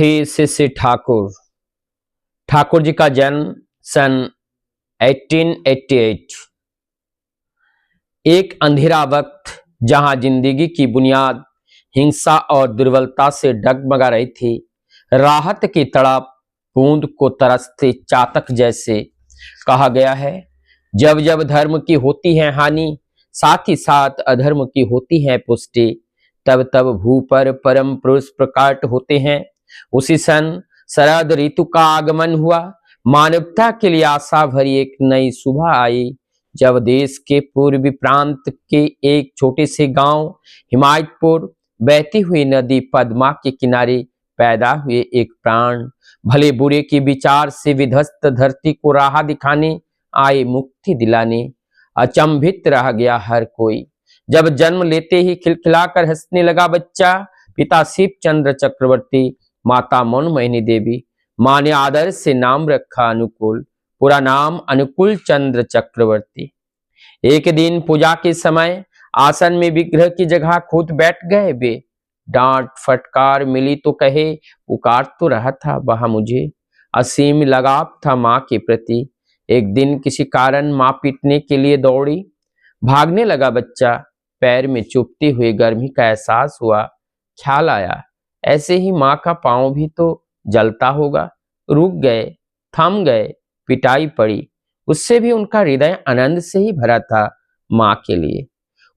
थे शिष्य ठाकुर। ठाकुर जी का जन्म सन 1888। एक अंधेरा वक्त जहां जिंदगी की बुनियाद हिंसा और दुर्बलता से डगमगा रही थी, राहत की तड़प बूंद को तरसते चातक जैसे कहा गया है। जब जब धर्म की होती है हानि, साथ ही साथ अधर्म की होती है पुष्टि, तब तब भू पर परम पुरुष प्रकट होते हैं। उसी सन शरद ऋतु का आगमन हुआ। मानवता के लिए आशा भरी एक नई सुबह आई, जब देश के पूर्वी प्रांत के एक छोटे से गांव हिमायतपुर बहती हुई नदी पद्मा के किनारे पैदा हुए एक प्राण भले बुरे के विचार से विध्वस्त धरती को राह दिखाने आए, मुक्ति दिलाने। अचंभित रह गया हर कोई जब जन्म लेते ही खिलखिलाकर हंसने लगा बच्चा। पिता शिव चंद्र चक्रवर्ती, माता मनमोहिनी देवी। मां ने आदर से नाम रखा अनुकूल, पूरा नाम अनुकूल चंद्र चक्रवर्ती। एक दिन पूजा के समय आसन में विग्रह की जगह खुद बैठ गए वे। डांट फटकार मिली तो कहे, पुकार तो रहा था वह मुझे। असीम लगाव था माँ के प्रति। एक दिन किसी कारण माँ पीटने के लिए दौड़ी। भागने लगा बच्चा, पैर में चुभती हुई गर्मी का एहसास हुआ। ख्याल आया, ऐसे ही माँ का पांव भी तो जलता होगा। रुक गए, थम गए, पिटाई पड़ी। उससे भी उनका हृदय आनंद से ही भरा था माँ के लिए।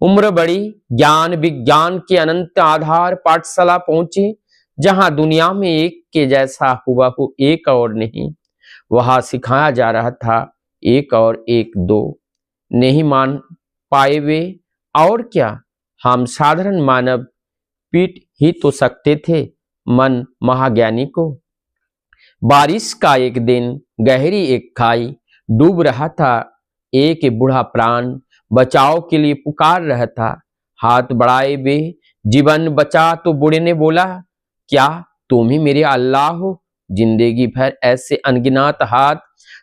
उम्र बड़ी, ज्ञान विज्ञान के अनंत आधार पाठशाला पहुंचे, जहां दुनिया में एक के जैसा हुबहू एक और नहीं। वहां सिखाया जा रहा था एक और एक दो। नहीं मान पाए वे, और क्या, हम साधारण मानव पीट ही तो सकते थे मन महाज्ञानी को। बारिश का एक दिन, गहरी एक खाई, डूब रहा था एक बूढ़ा प्राण, बचाव के लिए पुकार रहा था। हाथ बढ़ाए वे, जीवन बचा तो बूढ़े ने बोला, क्या तुम ही मेरे अल्लाह हो। जिंदगी भर ऐसे अनगिनत हाथ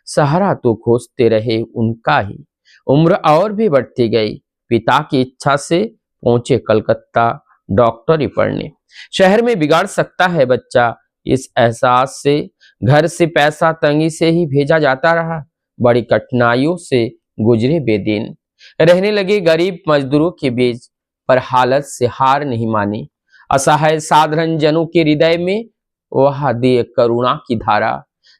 सहारा तो खोजते रहे उनका ही। उम्र और भी बढ़ती गई। पिता की इच्छा से पहुंचे कलकत्ता डॉक्टरी पढ़ने। शहर में बिगाड़ सकता है बच्चा, इस एहसास से घर से पैसा तंगी से ही भेजा जाता रहा। बड़ी कठिनाइयों से गुजरे बेदिन। रहने लगे गरीब मजदूरों के बीच, पर हालत से हार नहीं मानी। असहाय साधारण जनों के हृदय में वह दिए करुणा की धारा।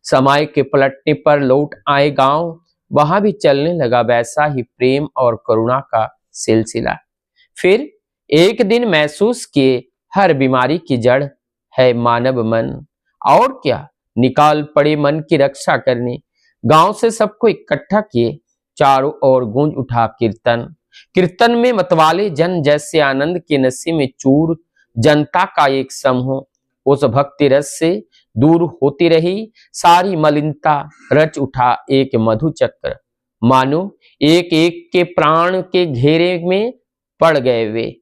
समय के पलटने पर लौट आए गांव, वहां भी चलने लगा वैसा ही प्रेम और करुणा का सिलसिला। फिर एक दिन महसूस किए, हर बीमारी की जड़ है मानव मन। और क्या, निकाल पड़े मन की रक्षा करने। गांव से सबको इकट्ठा किए, चारों ओर गूंज उठा कीर्तन। कीर्तन में मतवाले जन जैसे आनंद के नशे में चूर। जनता का एक समूह उस भक्ति रस से दूर होती रही। सारी मलिनता रच उठा एक मधु चक्र, मानो एक एक के प्राण के घेरे में पड़ गए वे।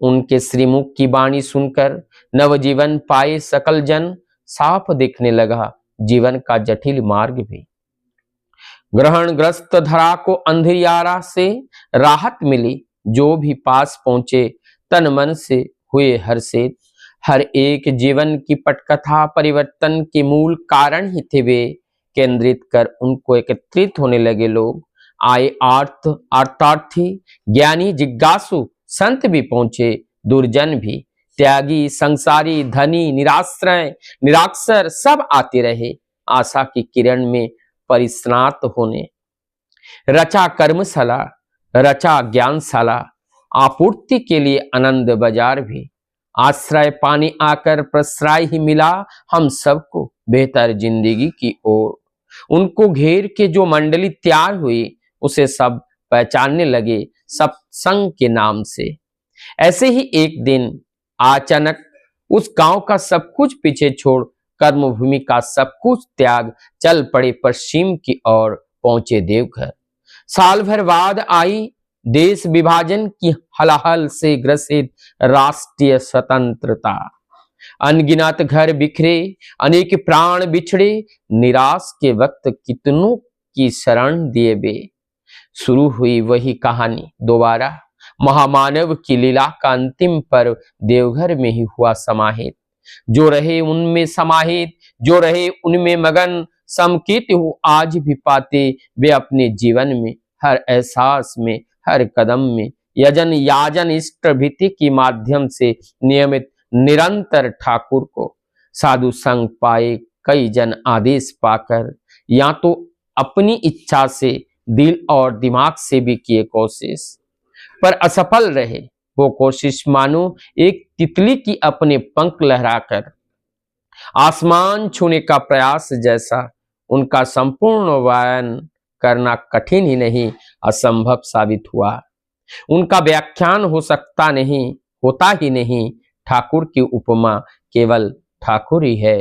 उनके श्रीमुख की वाणी सुनकर नवजीवन पाए सकल जन। साफ दिखने लगा जीवन का जटिल मार्ग भी। ग्रहणग्रस्त धरा को अंधियारा से राहत मिली। जो भी पास पहुंचे तन मन से हुए हर्षित। हर एक जीवन की पटकथा परिवर्तन के मूल कारण ही थे वे। केंद्रित कर उनको एकत्रित होने लगे लोग। आए आर्थ अर्थार्थी, ज्ञानी जिज्ञासु, संत भी पहुंचे, दुर्जन भी, त्यागी संसारी, धनी निराश्रय निराक्षर, सब आते रहे आशा की किरण में परिस्नात होने। रचा कर्मशाला, रचा ज्ञानशाला, आपूर्ति के लिए आनंद बाजार भी। आश्रय पानी आकर प्रश्रय ही मिला हम सबको बेहतर जिंदगी की ओर। उनको घेर के जो मंडली तैयार हुई, उसे सब पहचानने लगे सत्संग के नाम से। ऐसे ही एक दिन अचानक उस गांव का सब कुछ पीछे छोड़, कर्मभूमि का सब कुछ त्याग, चल पड़े पश्चिम की ओर, पहुंचे देवघर। साल भर बाद आई देश विभाजन की हलाहल से ग्रसित राष्ट्रीय स्वतंत्रता। अनगिनत घर बिखरे, अनेक प्राण बिछड़े, निराश के वक्त कितनों की शरण दिए बे। शुरू हुई वही कहानी दोबारा। महामानव की लीला का अंतिम पर्व देवघर में ही हुआ समाहित। जो रहे उनमें समाहित, जो रहे उनमें मगन, समकित हो आज भी पाते वे अपने जीवन में, हर एहसास में, हर कदम में। यजन याजन इष्ट भीति के माध्यम से नियमित निरंतर ठाकुर को साधु संग पाए कई जन आदेश पाकर, या तो अपनी इच्छा से दिल और दिमाग से भी किए कोशिश, पर असफल रहे। वो कोशिश मानो एक तितली की अपने पंख लहराकर आसमान छूने का प्रयास जैसा। उनका संपूर्ण वायन करना कठिन ही नहीं असंभव साबित हुआ। उनका व्याख्यान हो सकता नहीं, होता ही नहीं। ठाकुर की उपमा केवल ठाकुर ही है।